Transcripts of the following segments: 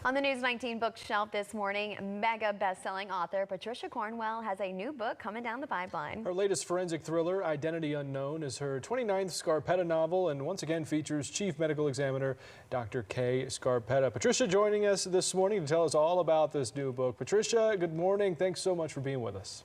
On the News 19 bookshelf this morning, mega best-selling author Patricia Cornwell has a new book coming down the pipeline. Her latest forensic thriller, Identity Unknown, is her 29th Scarpetta novel and once again features Chief Medical Examiner Dr. Kay Scarpetta. Patricia joining us this morning to tell us all about this new book. Patricia, good morning. Thanks so much for being with us.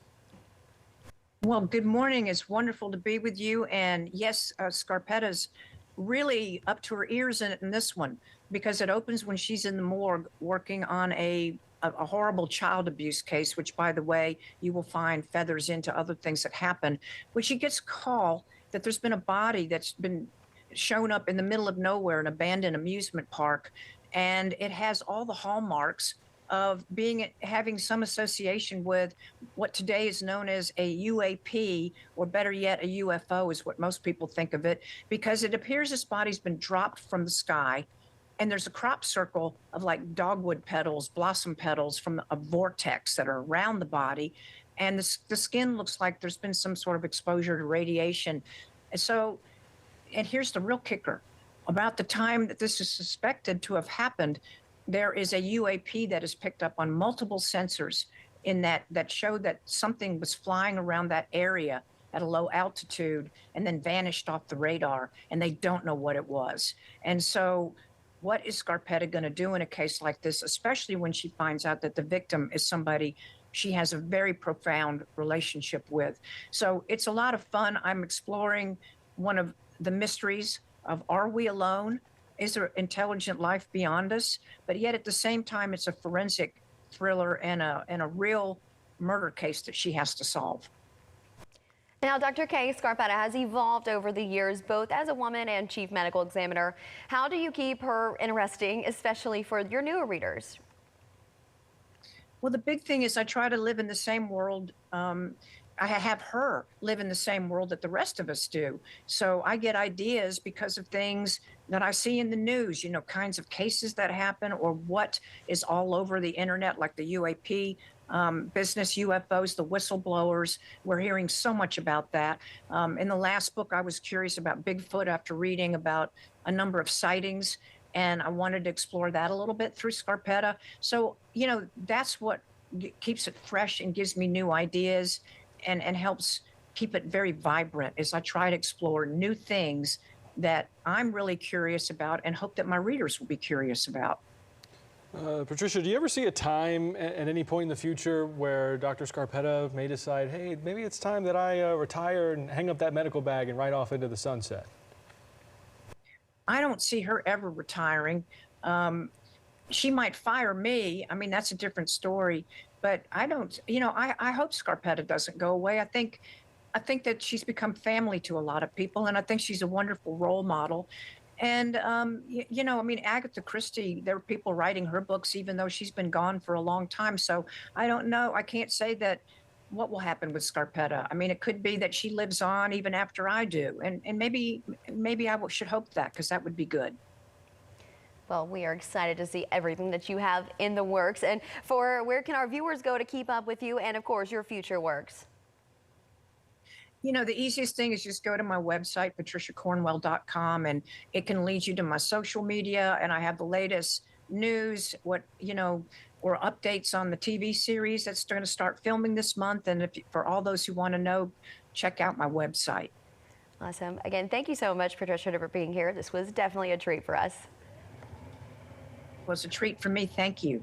Well, good morning. It's wonderful to be with you. And yes, Scarpetta's really up to her ears in this one, because it opens when she's in the morgue working on a horrible child abuse case, which, by the way, you will find feathers into other things that happen. When she gets a call that there's been a body that's been shown up in the middle of nowhere, an abandoned amusement park, and it has all the hallmarks of having some association with what today is known as a UAP, or better yet, a UFO is what most people think of it, because it appears this body's been dropped from the sky, and there's a crop circle of like dogwood petals, blossom petals from a vortex that are around the body, and the skin looks like there's been some sort of exposure to radiation. And here's the real kicker. About the time that this is suspected to have happened, there is a UAP that is picked up on multiple sensors that show that something was flying around that area at a low altitude and then vanished off the radar, and they don't know what it was. And so what is Scarpetta going to do in a case like this, especially when she finds out that the victim is somebody she has a very profound relationship with? So it's a lot of fun. I'm exploring one of the mysteries of, are we alone? Is there intelligent life beyond us? But yet at the same time, it's a forensic thriller and a real murder case that she has to solve. Now, Dr. Kay Scarpetta has evolved over the years, both as a woman and chief medical examiner. How do you keep her interesting, especially for your newer readers? Well, the big thing is I try to live in the same world. I have her live in the same world that the rest of us do. So I get ideas because of things that I see in the news, kinds of cases that happen, or what is all over the internet, like the UAP business, UFOs, the whistleblowers. We're hearing so much about that. In the last book, I was curious about Bigfoot after reading about a number of sightings, and I wanted to explore that a little bit through Scarpetta. So, that's what keeps it fresh and gives me new ideas, and helps keep it very vibrant as I try to explore new things that I'm really curious about and hope that my readers will be curious about. Patricia, do you ever see a time at any point in the future where Dr. Scarpetta may decide, hey, maybe it's time that I retire and hang up that medical bag and ride off into the sunset? I don't see her ever retiring. She might fire me. I mean, that's a different story. But I don't, I hope Scarpetta doesn't go away. I think that she's become family to a lot of people, and I think she's a wonderful role model. And, Agatha Christie, there are people writing her books even though she's been gone for a long time. So I don't know. I can't say that what will happen with Scarpetta. I mean, it could be that she lives on even after I do. And maybe I should hope that, because that would be good. Well, we are excited to see everything that you have in the works. And where can our viewers go to keep up with you and, of course, your future works? The easiest thing is just go to my website, patriciacornwell.com, and it can lead you to my social media. And I have the latest news, or updates on the TV series that's going to start filming this month. And for all those who want to know, check out my website. Awesome. Again, thank you so much, Patricia, for being here. This was definitely a treat for us. It was a treat for me. Thank you.